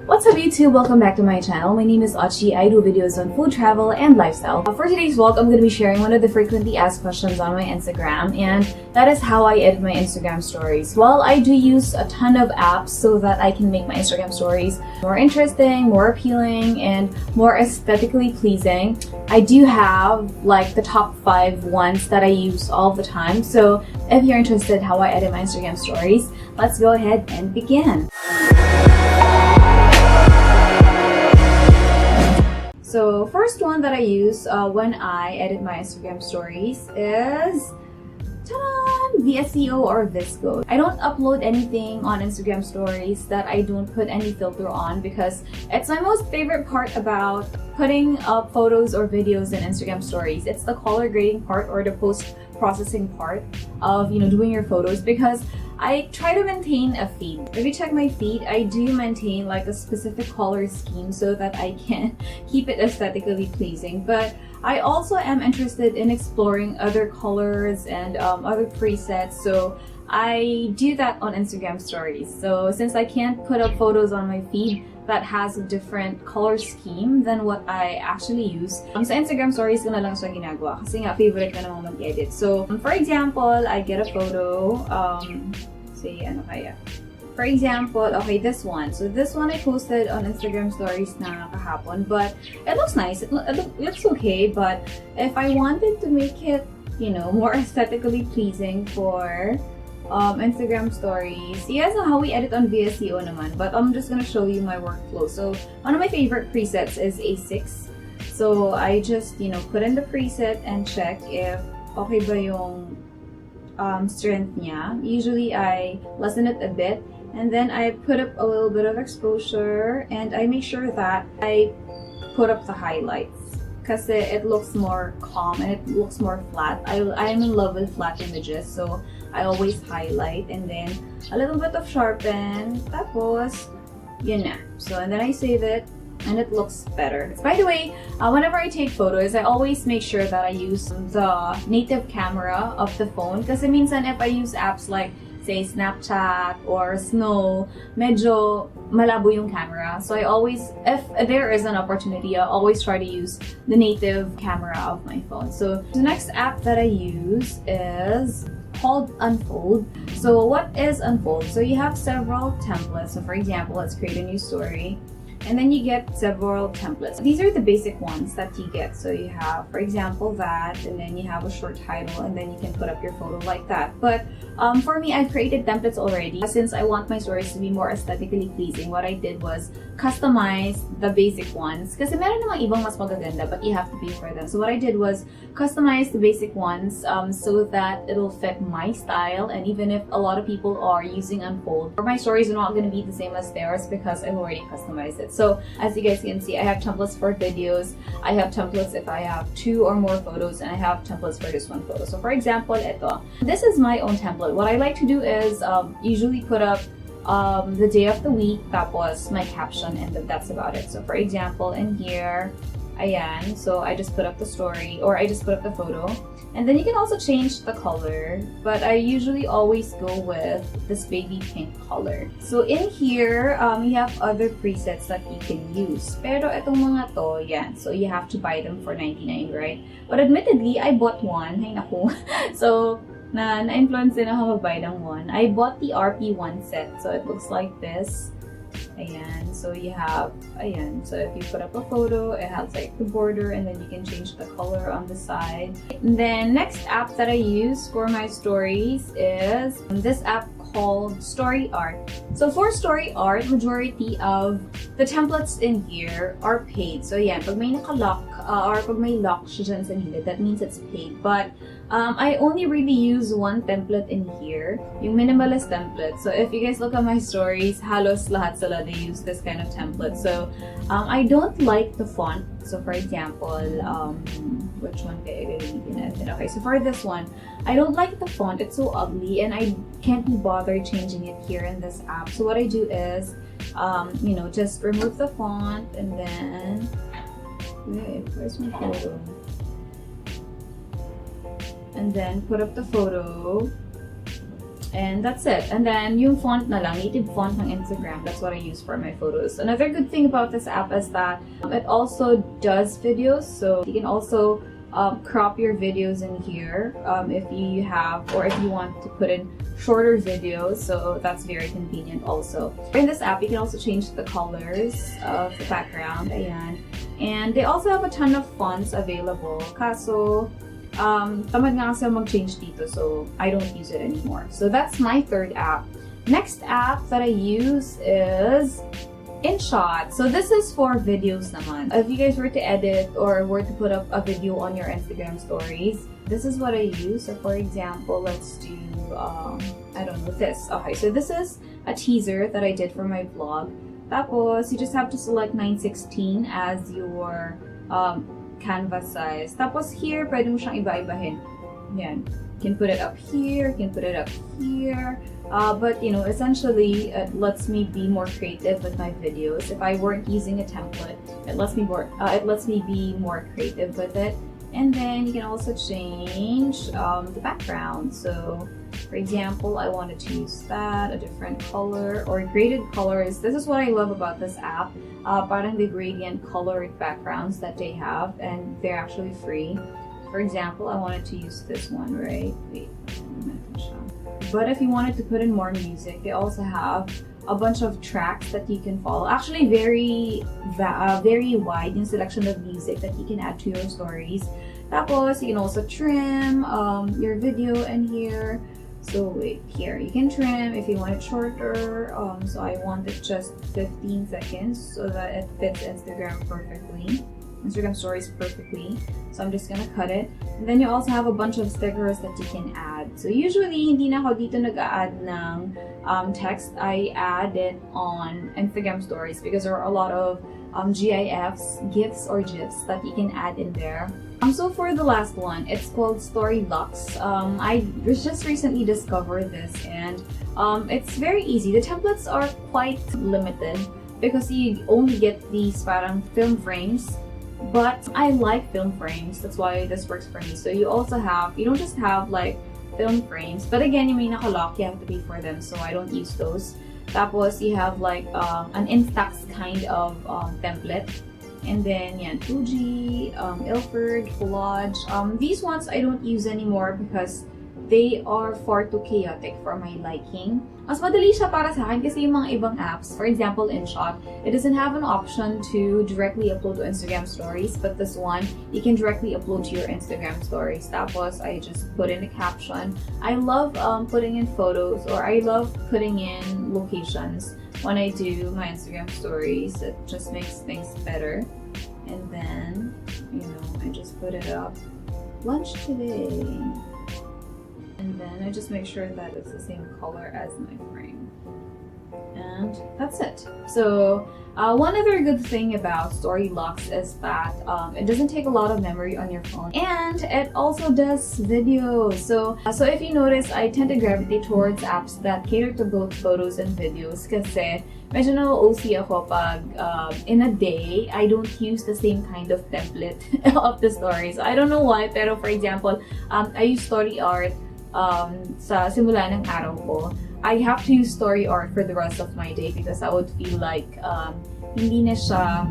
What's up YouTube? Welcome back to my channel. My name is Ochi. I do videos on food, travel, and lifestyle. For today's vlog, I'm going to be sharing one of the frequently asked questions on my Instagram, and that is how I edit my Instagram stories. Well, I do use a ton of apps so that I can make my Instagram stories more interesting, more appealing, and more aesthetically pleasing. I do have like the top 5 ones that I use all the time. So if you're interested how I edit my Instagram stories, let's go ahead and begin. So first one that I use when I edit my Instagram stories is VSCO or Visco. I don't upload anything on Instagram stories that I don't put any filter on because it's my most favorite part about putting up photos or videos in Instagram stories. It's the color grading part or the post-processing part of doing your photos, because I try to maintain a feed. If you check my feed, I do maintain like a specific color scheme so that I can keep it aesthetically pleasing. But I also am interested in exploring other colors and other presets, so I do that on Instagram stories. So since I can't put up photos on my feed that has a different color scheme than what I actually use, sa Instagram stories ko na lang siya ginagawa kasi nga favorite ko namang mag-edit. So for example, I get a photo, say ano kaya? For example, okay, this one. So this one I posted on Instagram stories na kahapon, but it looks nice. It looks okay, but if I wanted to make it, more aesthetically pleasing for Instagram stories, you guys know how we edit on VSCO naman, but I'm just gonna show you my workflow. So one of my favorite presets is A6. So I just, put in the preset and check if okay ba yung strength niya. Usually I lessen it a bit, and then I put up a little bit of exposure, and I make sure that I put up the highlights because it looks more calm and it looks more flat. I'm in love with flat images, so I always highlight and then a little bit of sharpen, tapos yun na. So and then I save it and it looks better. By the way, whenever I take photos, I always make sure that I use the native camera of the phone, kasi minsan if I use apps like say Snapchat or Snow, medyo malabo yung camera. So I always, if there is an opportunity, I always try to use the native camera of my phone. So the next app that I use is called Unfold. So what is Unfold? So you have several templates. So for example, let's create a new story, and then you get several templates. These are the basic ones that you get. So you have, for example, that, and then you have a short title, and then you can put up your photo like that. But for me, I've created templates already. Since I want my stories to be more aesthetically pleasing, what I did was customize the basic ones. Kasi meron namang ibang mas magaganda, but you have to pay for them. So what I did was customize the basic ones so that it'll fit my style. And even if a lot of people are using Unfold, my stories are not going to be the same as theirs because I've already customized it. So as you guys can see, I have templates for videos, I have templates if I have 2 or more photos, and I have templates for just 1 photo. So for example, ito. This is my own template. What I like to do is usually put up the day of the week, tapos my caption, and that's about it. So for example, in here, ayan, so I just put up the story, or I just put up the photo, and then you can also change the color, but I usually always go with this baby pink color. So in here, you have other presets that you can use, pero itong mga to, yan, so you have to buy them for 99, right? But admittedly, I bought one, hay naku. So na-influence din ako mag-buy ng one. I bought the RP1 set, so it looks like this. Ayan, so you have, ayan, so if you put up a photo, it has like the border, and then you can change the color on the side. And then next app that I use for my stories is this app called StoryArt. So for StoryArt, majority of the templates in here are paid. So yeah, pag may naka-lock or pag may lock siya dyan sa gilid, that means it's paid. But I only really use one template in here, yung minimalist template. So if you guys look at my stories, halos lahat sila, they use this kind of template. So I don't like the font. So for example, which one kaya gagamitin natin? Okay, so for this one, I don't like the font. It's so ugly, and I can't be bothered changing it here in this app. So what I do is, just remove the font, and then, wait, where's my photo? And then put up the photo, And that's it. And then yung font na lang, native font ng Instagram, that's what I use for my photos. Another good thing about this app is that it also does videos, so you can also crop your videos in here if you have, or if you want to put in shorter videos, so that's very convenient also. In this app, you can also change the colors of the background, ayan. And they also have a ton of fonts available. Kaso, tamad nga kasi mag-change dito, so I don't use it anymore. So that's my third app. Next app that I use is InShot. So this is for videos naman. If you guys were to edit or were to put up a video on your Instagram stories, this is what I use. So for example, let's do, I don't know, this. Okay, so this is a teaser that I did for my vlog. Tapos, you just have to select 9:16 as your canvas size. Tapos here, pwede mo siyang iba-ibahin. Yan. You can put it up here, you can put it up here. But you know, essentially, it lets me be more creative with my videos. If I weren't using a template, it lets me be more creative with it. And then you can also change the background. So, for example, I wanted to use that, a different color or graded colors. This is what I love about this app. Parang the gradient colored backgrounds that they have, and they're actually free. For example, I wanted to use this one, right? Wait, but if you wanted to put in more music, they also have a bunch of tracks that you can follow. Actually, very wide in selection of music that you can add to your stories. Tapos, you can also trim your video in here. So wait, here you can trim if you want it shorter. So I want it just 15 seconds so that it fits Instagram stories perfectly. So I'm just gonna cut it. And then you also have a bunch of stickers that you can add. So usually, hindi na ako dito nag-add ng text. I add it on Instagram stories because there are a lot of GIFs, GIFs or GIFs that you can add in there. So for the last one, it's called StoryBox. I just recently discovered this, and it's very easy. The templates are quite limited because you only get these parang film frames. But I like film frames, that's why this works for me. So you don't just have like film frames, but again, you may naka-lock, you have to pay for them, so I don't use those. Tapos you have like an Instax kind of template. And then, yan, 2G, Ilford, Collage. These ones I don't use anymore because they are far too chaotic for my liking. Mas madali siya para sa akin kasi yung mga ibang apps, for example, InShot, it doesn't have an option to directly upload to Instagram stories, but this one, you can directly upload to your Instagram stories. Tapos, I just put in a caption. I love putting in photos, or I love putting in locations when I do my Instagram stories. It just makes things better. And then, you know, I just put it up. Lunch today. And then I just make sure that it's the same color as my frame. And that's it. So one other good thing about StoryBox is that it doesn't take a lot of memory on your phone, and it also does video. So if you notice, I tend to gravitate towards apps that cater to both photos and videos kasi medyo na-OC ako pag in a day, I don't use the same kind of template of the stories. I don't know why, pero for example, I use StoryArt sa simula ng araw ko. I have to use StoryArt for the rest of my day because I would feel like hindi na siya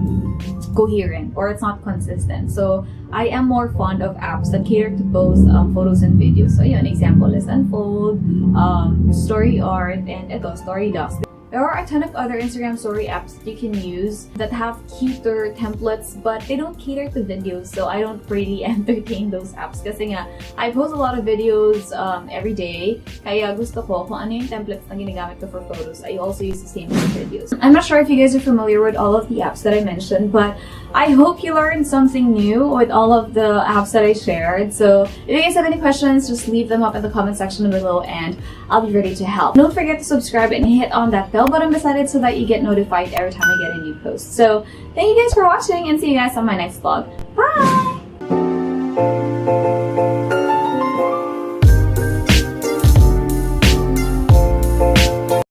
coherent or it's not consistent. So I am more fond of apps that cater to both photos and videos. So yun, example is Unfold, StoryArt, and ito, StoryBox. There are a ton of other Instagram story apps that you can use that have cuter templates, but they don't cater to videos, so I don't really entertain those apps. Kasi nga, I post a lot of videos every day, kaya gusto ko kung ano yung templates na ginagamit ko for photos, I also use the same for videos. I'm not sure if you guys are familiar with all of the apps that I mentioned, but I hope you learned something new with all of the apps that I shared. So if you guys have any questions, just leave them up in the comment section below and I'll be ready to help. Don't forget to subscribe and hit on that bell button beside it so that you get notified every time I get a new post. So thank you guys for watching and see you guys on my next vlog. Bye!